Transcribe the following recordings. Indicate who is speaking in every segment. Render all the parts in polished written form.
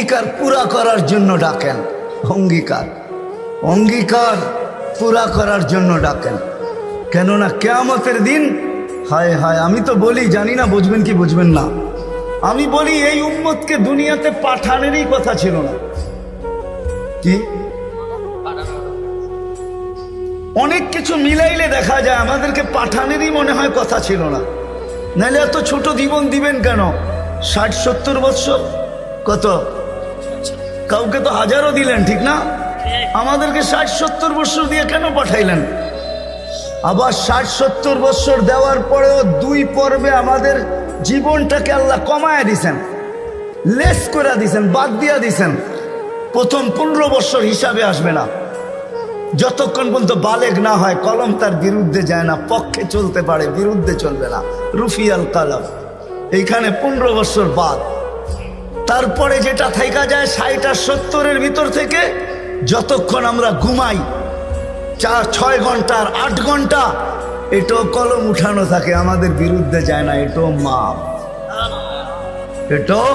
Speaker 1: অঙ্গীকার পুরা করার জন্য ডাকেন। অঙ্গীকার অঙ্গীকার পুরা করার জন্য ডাকেন। কেননা কিয়ামতের দিন, হায় হায়, আমি তো বলি, জানি না বুঝবেন কি বুঝবেন না, আমি বলি এই উম্মতকে দুনিয়াতে পাঠানেরই কথা ছিল না। কি অনেক কিছু মিলাইলে দেখা যায় আমাদেরকে পাঠানেরই মনে হয় কথা ছিল না। নাহলে এত ছোট জীবন দিবেন কেন? 60-70 বৎসর, কত কাউকে তো হাজারও দিলেন, ঠিক না? আমাদেরকে 60-70 বৎসর দিয়ে কেন পাঠাইলেন? আবার 60-70 বৎসর দেওয়ার পরেও 2 পর্বে আমাদের জীবনটাকে আল্লাহ কমায়া দিছেন, লেস করে দিছেন, বাদ দিয়া দিছেন। প্রথম 15 বৎসর হিসাবে আসবে না, যতক্ষণ পর্যন্ত বালেগ না হয়, কলম তার বিরুদ্ধে যায় না, পক্ষে চলতে পারে, বিরুদ্ধে চলবে না, রুফিয়াল কালাম। এইখানে 15 বৎসর বাদ। তারপরে যেটা থাইকা যায় 60 আর 70-এর ভিতর থেকে, যতক্ষণ আমরা ঘুমাই 4-6 ঘন্টা আর 8 ঘন্টা, এটাও কলম উঠানো থাকে, আমাদের বিরুদ্ধে যায় না, এটাও মাপ, এটাও।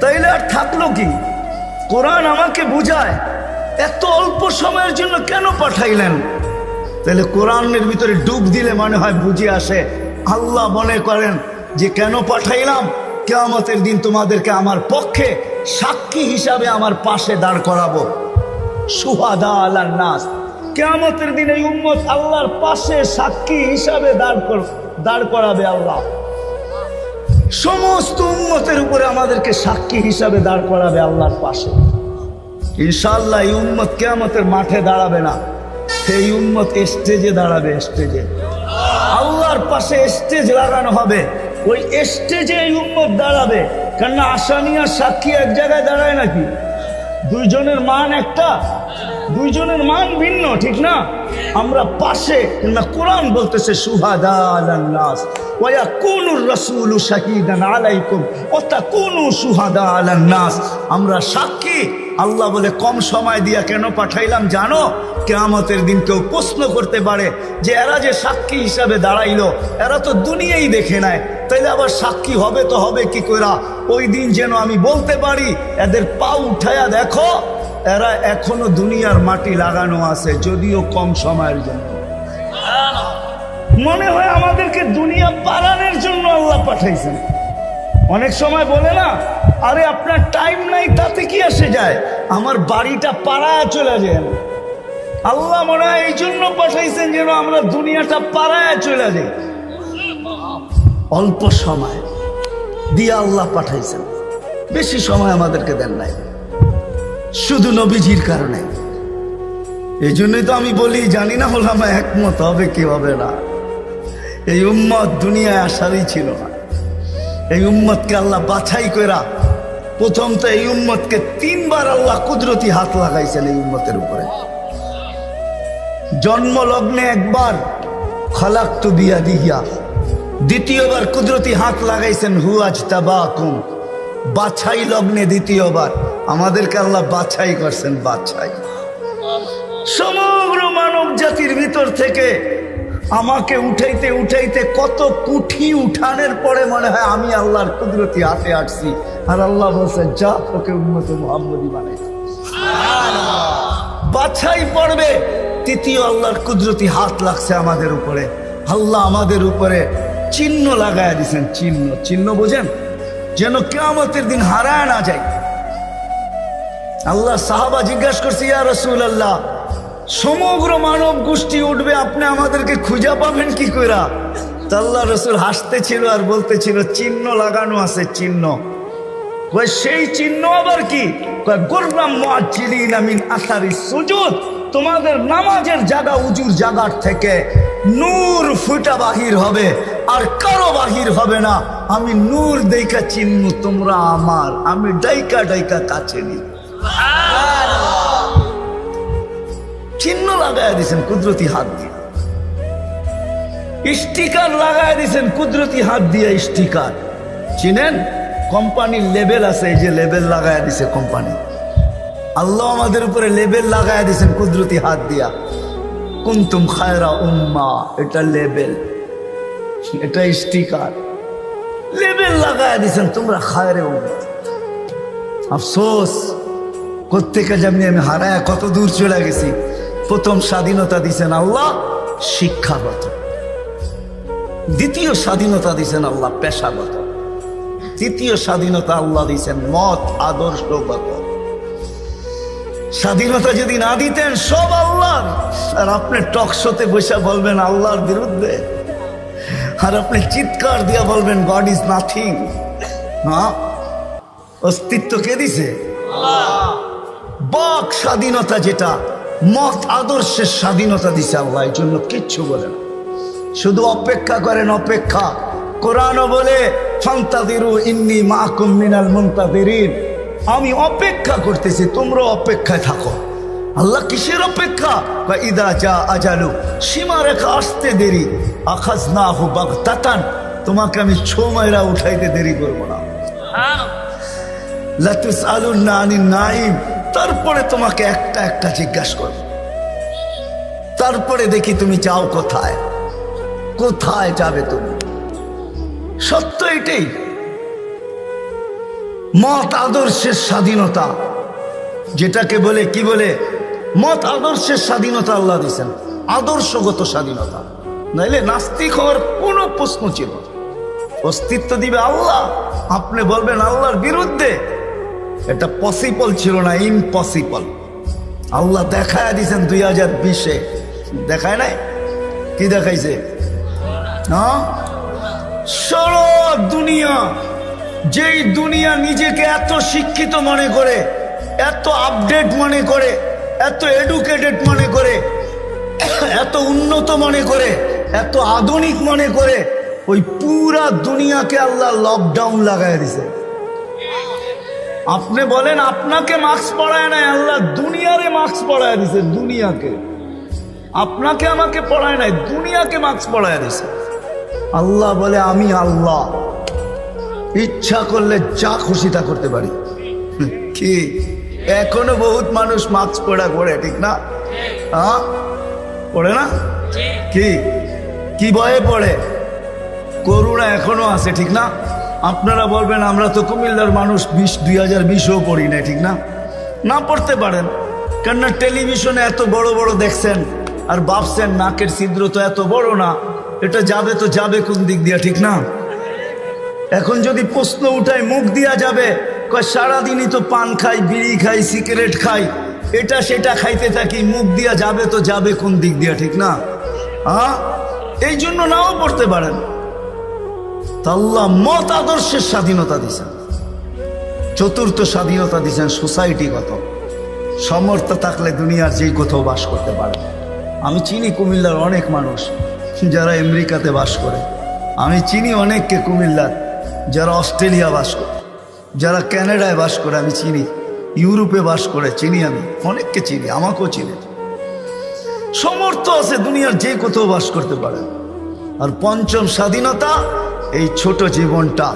Speaker 1: তাইলে আর থাকলো কি? কোরআন আমাকে বুঝায় এত অল্প সময়ের জন্য কেন পাঠাইলেন। তাহলে কোরআনের ভিতরে ডুব দিলে মনে হয় বুঝে আসে। আল্লাহ মনে করেন যে কেন পাঠাইলাম, কিয়ামতের দিন তোমাদেরকে আমার পক্ষে সাক্ষী হিসাবে আমার পাশে দাঁড় করাবো। শুহাদা আলান নাস, কিয়ামতের দিন এই উম্মত আল্লাহর পাশে সাক্ষী হিসাবে দাঁড় করাবে আল্লাহ। সমস্ত উম্মতের উপরে আমাদেরকে সাক্ষী হিসাবে দাঁড় করাবে আল্লাহর পাশে। ইনশাআল্লাহ এই উম্মত কিয়ামতের মাঠে দাঁড়াবে না, এই উম্মত স্টেজে দাঁড়াবে। স্টেজে আল্লাহর পাশে স্টেজ লাগানো হবে, ওই স্টেজে এই উম্মত দাঁড়াবে। কেননা আসামি আর সাক্ষী এক জায়গায় দাঁড়ায় নাকি? দুইজনের মান একটা, দুইজনের মান ভিন্ন, ঠিক না? আমরা পাশে, কোরআন বলতেছে শুহাদা আলান নাস ওয়া ইয়াকুনুর রাসূলু শাহীদান আলাইকুম ওয়া তাকুনু শুহাদা আলান নাস। আমরা সাক্ষী। আল্লাহ বলে কম সময় দিয়া কেন পাঠাইলাম জানো? কিয়ামতের দিন কেউ প্রশ্ন করতে পারে যে এরা যে সাক্ষী হিসাবে দাঁড়াইলো, এরা তো দুনিয়াই দেখে নেয়, তাইলে আবার সাক্ষী হবে তো হবে কি কইরা? ওই দিন যেন আমি বলতে পারি এদের পা উঠায়া দেখো, এরা এখনো দুনিয়ার মাটি লাগানো আছে, যদিও কম সময়ের জন্য। মনে হয় আমাদেরকে দুনিয়া পালানোর জন্য আল্লাহ পাঠাইছেন। অনেক সময় বলে না, আরে আপনার টাইম নাই, তাতে কি আসে যায়, আমার বাড়িটা পাড়ায় চলে যায়। আল্লাহ মনে হয় এই জন্য পাঠাইছেন যেন আমরা দুনিয়াটা পাড়ায় চলে যাই। অল্প সময় দিয়ে আল্লাহ পাঠাইছেন, বেশি সময় আমাদেরকে দেন নাই, শুধু নবীজির কারণে। এই জন্যই তো আমি বলি, জানি না ওলামা একমত হবে কি হবে না। এই উম্মত দুনিয়ায় আসারই ছিল না। এই উম্মতকে আল্লাহ বাছাই কইরা, প্রথম তো এই উম্মতকে 3 বার আল্লাহ কুদরতি হাত লাগাইছেন এই উম্মতের উপরে। জন্ম লগ্নে একবার খলাকতু বিয়াদিহি, দ্বিতীয়বার কুদরতি হাত লাগাইছেন হুয়াজতাবাকুম, বাছাই লগ্নে দ্বিতীয়বার আমাদেরকে আল্লাহ বাছাই করছেন। বাছাই সমগ্র মানব জাতির ভিতর থেকে আমাকে উঠাইতে উঠাইতে কত কুঠি উঠানের পরে মনে হয় আমি আল্লাহর কুদরতি হাতে আসছি, আর আল্লাহ বলছে যা তোকে উম্মতে মুহাম্মদী বানাই। বাছাই পড়বে, তৃতীয় আল্লাহর কুদরতি হাত লাগছে আমাদের উপরে। আল্লাহ আমাদের উপরে চিহ্ন লাগায় দিয়েছেন। চিহ্ন, চিহ্ন বোঝেন, যেন কিয়ামতের দিন হারায় না যায়। আল্লাহ সাহাবা জিজ্ঞাসা করছে, ইয়া রাসূলুল্লাহ, সমগ্র মানব গোষ্ঠী উঠবে, আপনি আমাদেরকে খুঁজে পাবেন কি কইরা? তা আল্লাহ রাসূল হাসতেছিল আর বলতেছিল, চিহ্ন লাগানো আছে, চিহ্ন। কই সেই চিহ্ন আবার কি? কই গুররাম মুআজ্জিলিনা মিন আসারিস সুজুদ, তোমাদের নামাজের জায়গা উজুর জায়গার থেকে নূর ফুটা বাহির হবে, আর কারো বাহির হবে না। আমি নূর দেইকা চিহ্ন, তোমরা আমার, আমি ডাইকা ডাইকা কাছে নি। চিহ্ন লাগায় দিয়েছেন কুদরতি হাত দিয়ে, স্টিকার লাগায় দিয়েছেন কুদরতি হাত দিয়ে। স্টিকার চিনেন? কোম্পানির লেবেল আছে, এই যে লেবেল লাগায় দিছে কোম্পানি। আল্লাহ আমাদের উপরে লেবেল লাগায় দিয়েছেন কুদরতি হাত দিয়া। কুনতুম খায়রা উম্মাহ, এটা লেবেল, এটা স্টিকার, লেবেল লাগায় দিয়েছেন তোমরা খায়রে উম্মাহ। আফসোস কোত্থেকে যেমনি আমি হারায় কত দূর চলে গেছি। প্রথম স্বাধীনতা দিছেন আল্লাহ শিক্ষাগত, দ্বিতীয় স্বাধীনতা দিছেন আল্লাহ পেশাগত, তৃতীয় স্বাধীনতা আল্লাহ দিছেন মত আদর্শগত। স্বাধীনতা যদি না দিতেন সব আল্লাহর, আর আপনি টক শোতে বসে বলবেন আল্লাহর বিরুদ্ধে, আর আপনি চিৎকার দিয়ে বলবেন গড ইজ নাথিং। হ্যাঁ, অস্তিত্ব কে দিছে? বাক স্বাধীনতা, যেটা মত আদর্শের স্বাধীনতা দিছে আল্লাহ, এই জন্য কিচ্ছু বলেন, শুধু অপেক্ষা করেন অপেক্ষা। কোরআনও বলে ফান্তাযিরু ইন্নী মাআকুম মিনাল মুনতাযিরিন, আমি অপেক্ষা করতেছি, তোমরা অপেক্ষায় থাকো। আল্লাহ কিসের অপেক্ষা? ইদা জা আজালু, সীমারেখা আসতে দেরি, আখাযনাহু বাগতাতান, তোমাকে আমি ছোমাইরা উঠাইতে দেরি করব না। লা তুসআলুনা আনিন নাঈম, তারপরে তোমাকে একটা একটা জিজ্ঞাসা করব, তারপরে দেখি তুমি যাও কোথায়, কোথায় যাবে তুমি। সত্য এটাই, মত আদর্শের স্বাধীনতা, যেটাকে বলে কি বলে মত আদর্শের স্বাধীনতা আল্লাহ দিয়েছেন, আদর্শগত স্বাধীনতা। নাইলে নাস্তিক হওয়ার কোনো প্রশ্ন ছিল না। অস্তিত্ব দিবে আল্লাহ, আপনি বলবেন আল্লাহর বিরুদ্ধে, এটা পসিবল ছিল না, ইম্পসিবল। আল্লাহ দেখায় দিয়েছেন 2020-এ, দেখায় নাই? কি দেখাইছে? হ্যাঁ, সারা দুনিয়া, যেই দুনিয়া নিজেকে এত শিক্ষিত মনে করে, এত আপডেট মনে করে, এত এডুকেটেড মনে করে, এত উন্নত মনে করে, এত আধুনিক মনে করে, ওই পুরা দুনিয়াকে আল্লাহ লকডাউন লাগাই দিছে। আপনি বলেন আপনাকে মাস্ক পড়ায় নাই, আল্লাহ দুনিয়ারে মাস্ক পড়ায় দিছে, দুনিয়াকে। আপনাকে আমাকে পড়ায় নাই, দুনিয়াকে মাস্ক পড়ায় দিছে। আল্লাহ বলে আমি আল্লাহ, ইচ্ছা করলে যা খুশি তা করতে পারি। কি এখনো বহুত মানুষ মাস্ক পড়া করে, ঠিক না? হ্যাঁ, পড়ে না? কি কি ভয়ে পড়ে? করোনা এখনো আছে, ঠিক না? আপনারা বলবেন আমরা তো কুমিল্লার মানুষ, 2020-ও পড়ি না, ঠিক না? না পড়তে পারেন, কেননা টেলিভিশনে এত বড় বড় দেখছেন, আর ভাবছেন নাকের ছিদ্র তো এত বড় না, এটা যাবে তো যাবে কোন দিক দিয়া, ঠিক না? এখন যদি প্রশ্ন উঠায় মুখ দিয়া যাবে, কয় সারাদিনই তো পান খাই, বিড়ি খাই, সিগারেট খাই, এটা সেটা খাইতে থাকি, মুখ দিয়া যাবে তো যাবে কোন দিক দিয়া, ঠিক না? হ্যাঁ, এই জন্য নাও পড়তে পারেন। আল্লাহ মত আদর্শের স্বাধীনতা দিছেন। চতুর্থ স্বাধীনতা দিছেন সোসাইটিগত, সমর্থ থাকলে দুনিয়ার যেই কোথাও বাস করতে পারে। আমি চিনি কুমিল্লার অনেক মানুষ যারা আমেরিকাতে বাস করে, আমি চিনি অনেককে কুমিল্লার যারা অস্ট্রেলিয়া বাস করে, যারা ক্যানাডায় বাস করে, আমি চিনি ইউরোপে বাস করে, চিনি, আমি অনেককে চিনি, আমাকেও চিনি। সমর্থ আছে, দুনিয়ার যে কোথাও বাস করতে পারে। আর পঞ্চম স্বাধীনতা, এই ছোট জীবনটা,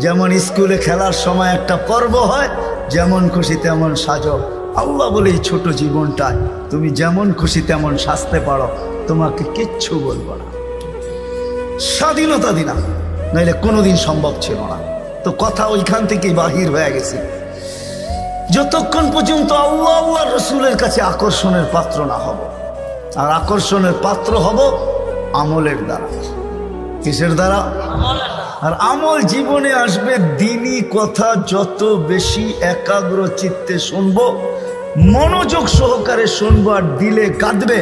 Speaker 1: যেমন স্কুলে খেলার সময় একটা পর্ব হয়, যেমন খুশি তেমন সাজো। আল্লাহ বলে এই ছোট জীবনটায় তুমি যেমন খুশি তেমন সাজতে পারো, তোমাকে কিচ্ছু বলবো না। স্বাধীনতা দিনা, নাইলে কোনোদিন সম্ভব ছিল না। তো কথা ওইখান থেকেই বাহির হয়ে গেছে। যতক্ষণ পর্যন্ত আল্লাহ আল্লাহ রসুলের কাছে আকর্ষণের পাত্র না হব, আর আকর্ষণের পাত্র হব আমলের দ্বারা। কিসের দ্বারা? আর আমল জীবনে আসবে দ্বীনি কথা যত বেশি একাগ্র চিত্তে শুনবো, মনোযোগ সহকারে শুনবো, আর দিলে কাঁদবে,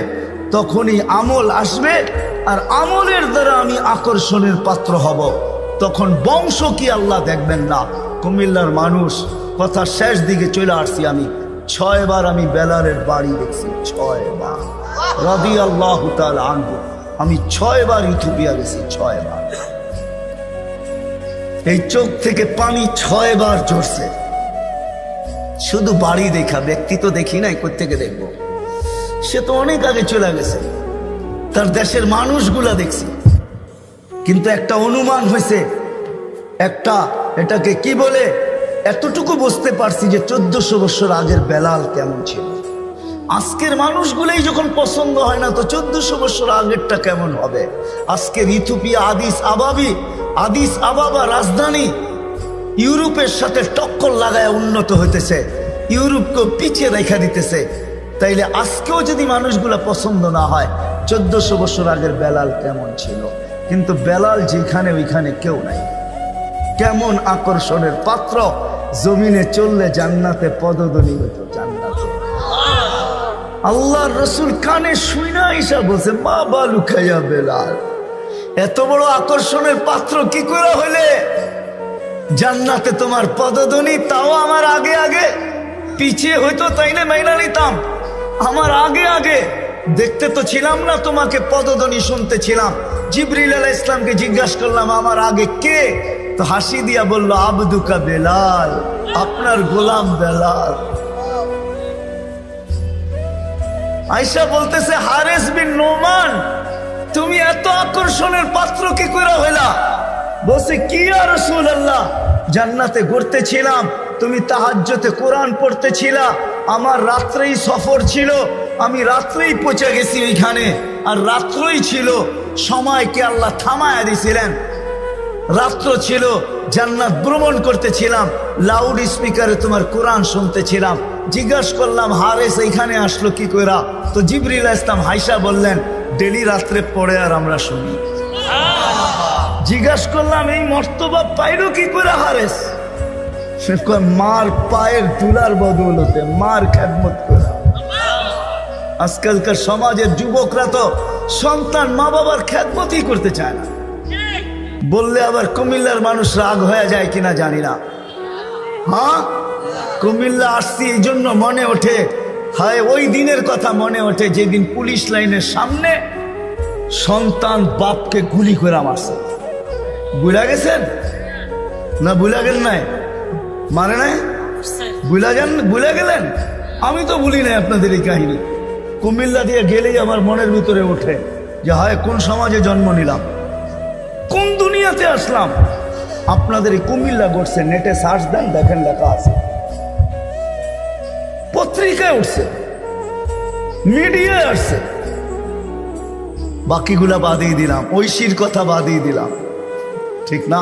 Speaker 1: তখনই আমল আসবে। আর আমলের দ্বারা আমি আকর্ষণের পাত্র হব। তখন বংশ কি আল্লাহ দেখবেন না। কুমিল্লার মানুষ, কথা শেষ দিকে চলে আসছি, আমি 6 বার আমি বেলালের বাড়ি দেখছি, 6 বার রাদিয়াল্লাহু তাআলা আনহু। আমি 6 বার ইথিওপিয়া গেছি, 6 বার। এই চোখ থেকে পানি 6 বার ঝরছে, শুধু বাড়ি দেখা, ব্যক্তি তো দেখি নাই, কোত্থেকে দেখবো? সে তো অনেক আগে চলে গেছে, তার দেশের মানুষগুলা দেখছি। কিন্তু একটা অনুমান হয়েছে, একটা এটাকে কি বলে, এতটুকু বুঝতে পারছি যে 1400 বছর আগের বেলাল কেমন ছিল। আজকের মানুষগুলোই যখন পছন্দ হয় না, তো 1400 বছর আগেরটা কেমন হবে? আজকের ইথিওপিয়া আদিস আবাবা রাজধানী, ইউরোপের সাথে টক্কর লাগায় উন্নত হইতেছে, ইউরোপকে পিছিয়ে রেখা দিতেছে। তাইলে আজকেও যদি মানুষগুলা পছন্দ না হয়, 1400 বছর আগের বেলাল কেমন ছিল? কিন্তু বেলাল যেখানে ওইখানে কেউ নাই। কেমন আকর্ষণের পাত্র, জমিনে চললে জান্নাতে পদধ্বনি হতো, জান্নাতে। আল্লাহর রসুল কানে শুইনা ঈসা বলছে, মা বালু খাইয়া বেলাল, এত বড় আকর্ষণের পাত্র কি করে হইলে জান্নাতে তোমার পদধ্বনি? তাও আমার আগে আগে, পিছিয়ে হইতো তাইলে মাইনা নিতাম, আমার আগে আগে। দেখতে তো ছিলাম না তোমাকে, পদধ্বনি শুনতে ছিলাম। জিবরিল আলাইহিস ইসলামকে জিজ্ঞাসা করলাম আমার আগে কে? তো হাসি দিয়া বলল, আবদুকা বেলাল, আপনার গোলাম বেলাল। আয়েশা বলতেছে, হারেস বিন নোমান, তুমি এত আকর্ষণের পাত্র কি করে হইলা? বলছে, কি ইয়া রাসূলুল্লাহ, জান্নাতে ঘুরতেছিলাম, তুমি তাহাজ্জুদে কোরআন পড়তেছিলা, আমার রাত্রেই সফর ছিল, আমি রাত্রেই পৌঁছে গেছি ওইখানে, আর রাত্রই ছিল, সময়কে আল্লাহ থামায়া দিয়েছিলেন, রাত্র ছিল, জান্নাত ভ্রমণ করতেছিলাম, লাউড স্পিকারে তোমার কোরআন শুনতেছিলাম। জিজ্ঞাসা করলাম, হারেস এইখানে আসলো কি কইরা? তো জিবরিল আলাইহিস সালাম হাইসা বললেন, ডেলি রাত্রে পড়ে আর আমরা শুনি। জিজ্ঞাসা করলাম, এই মর্তবা পাইলো কি করে হারেস? সে কয়, মার পায়ের তুলার বদৌলতে, মার খেদমত করে। আজকালকার সমাজের যুবকরা তো সন্তান মা বাবার খেদমতই করতে চায় না। বললে আবার কুমিল্লার মানুষ রাগ হয়ে যায় কিনা জানি না। হ্যাঁ, কুমিল্লা আসছি এই জন্য মনে ওঠে, হায় ওই দিনের কথা মনে ওঠে যেদিন পুলিশ লাইনের সামনে সন্তান বাপকে গুলি করে মারছে। বুঝা গেছেন না? বুঝা গেল নাই? মানে নাই? বুঝা গেলেন? আমি তো ভুলি নাই আপনাদের এই কাহিনী। কুমিল্লা দিয়ে গেলেই আমার মনের ভিতরে ওঠে যে হায় কোন সমাজে জন্ম নিলাম, কোন দুনিয়াতে আসলাম। আপনাদের এই কুমিল্লা ঘটছে, নেটে সার্চ দেন, দেখেন লেখা আছে, পত্রিকায় উঠছে, মিডিয়ায় আসছে। বাকিগুলা বাদিয়ে দিলাম, ঐশীর কথা বাদিয়ে দিলাম, ঠিক না?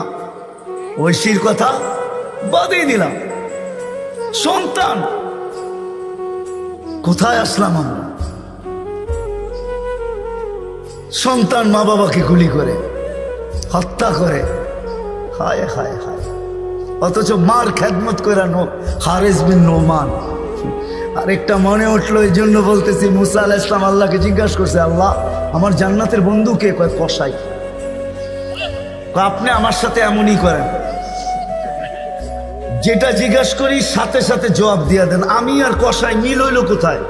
Speaker 1: ঐশীর কথা বাদিয়ে দিলাম। সন্তান, কোথায় আসলাম আমরা? সন্তান মা বাবাকে গুলি করে, হত্যা করে, হায় হায় হায়, অথচ মার খেদমত করে হারেস বিন নোমান। আরেকটা মনে উঠলো, এই জন্য বলতেছি, মুসা আলাইহিস সালাম আল্লাহকে জিজ্ঞাসা করছে, আল্লাহ আমার জান্নাতের বন্ধু কে? কয় কসাই। আপনি আমার সাথে এমনই করেন, যেটা জিজ্ঞাসা করি সাথে সাথে জবাব দিয়া দেন, আমি আর কসাই মিল হইল কোথায়?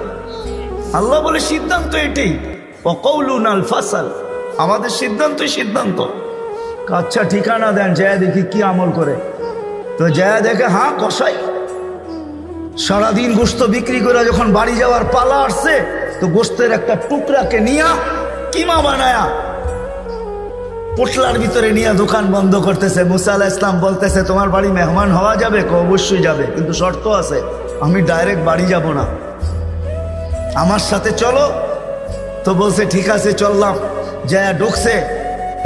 Speaker 1: আল্লাহ বলে, সিদ্ধান্ত এটাই, ওয়াকাউলুনাল ফাসাল, আমাদের সিদ্ধান্তই সিদ্ধান্ত। আচ্ছা ঠিকানা দেন, যায় দেখি কি আমল করে। তো যায় দেখে, হ্যাঁ কসাই। সারাদিন গোস্ত বিক্রি করে যখন বাড়ি যাওয়ার পালা আসছে, তো গোস্তের একটা টুকরাকে নিয়া কিমা বানায়া পোটলার ভিতরে নিয়ে দোকান বন্ধ করতেছে। মুসা আলাইহিস সালাম বলতেছে, তোমার বাড়ি মেহমান হওয়া যাবে? অবশ্যই যাবে, কিন্তু শর্ত আছে, আমি ডাইরেক্ট বাড়ি যাব না, আমার সাথে চলো। তো বলছে ঠিক আছে চললাম। যায় ঢুকছে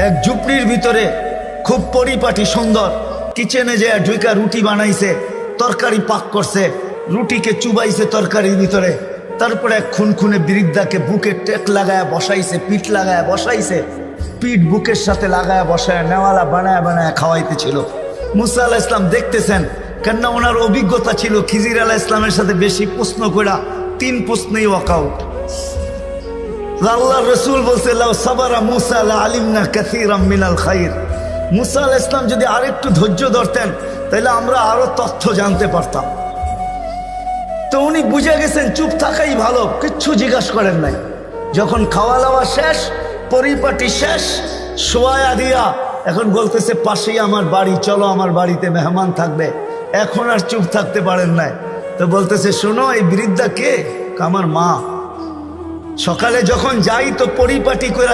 Speaker 1: এক ঝুপড়ির ভিতরে, খুব পরিপাটি সুন্দর, কিচেনে যায় ঢুকা রুটি বানাইছে, তরকারি পাক করছে, রুটিকে চুবাইছে তরকারির ভিতরে, তারপরে এক খুনখুনে বৃদ্ধাকে বুকে টেক লাগায় বসাইছে, পিঠ লাগায় বসাইছে, পিঠ বুকের সাথে লাগায় বসায় নেওয়ালা বানায় বানায় খাওয়াইতেছিল। মুসা আলাইহিস সালাম দেখতেছেন, কেননা ওনার অভিজ্ঞতা ছিল খিজির আলাইহিস সালামের সাথে বেশি প্রশ্ন করা, 3 প্রশ্নেই ওয়াকআউট। আল্লাহর রাসূল বলছে, লাউ সাবারা মুসা লা আলিমনা কাসীরাম মিনাল খাইর। মুসা আলাইহিস সালাম যদি আরেকটু ধৈর্য ধরতেন, তাহলে আমরা আরো তথ্য জানতে পারতাম। তো উনি বুঝে গেছেন চুপ থাকাই ভালো, কিচ্ছু জিজ্ঞাসা করেন নাই। যখন খাওয়া দাওয়া শেষ, পরিপাটি শেষ, শোয়া দিয়া এখন বলতেছে, পাশেই আমার বাড়ি, চলো আমার বাড়িতে মেহমান থাকবে। এখন আর চুপ থাকতে পারেন নাই। তো বলতেছে, শোনো এই বৃদ্ধা কে? আমার মা। সকালে যখন যাই তো পরিপাটি করে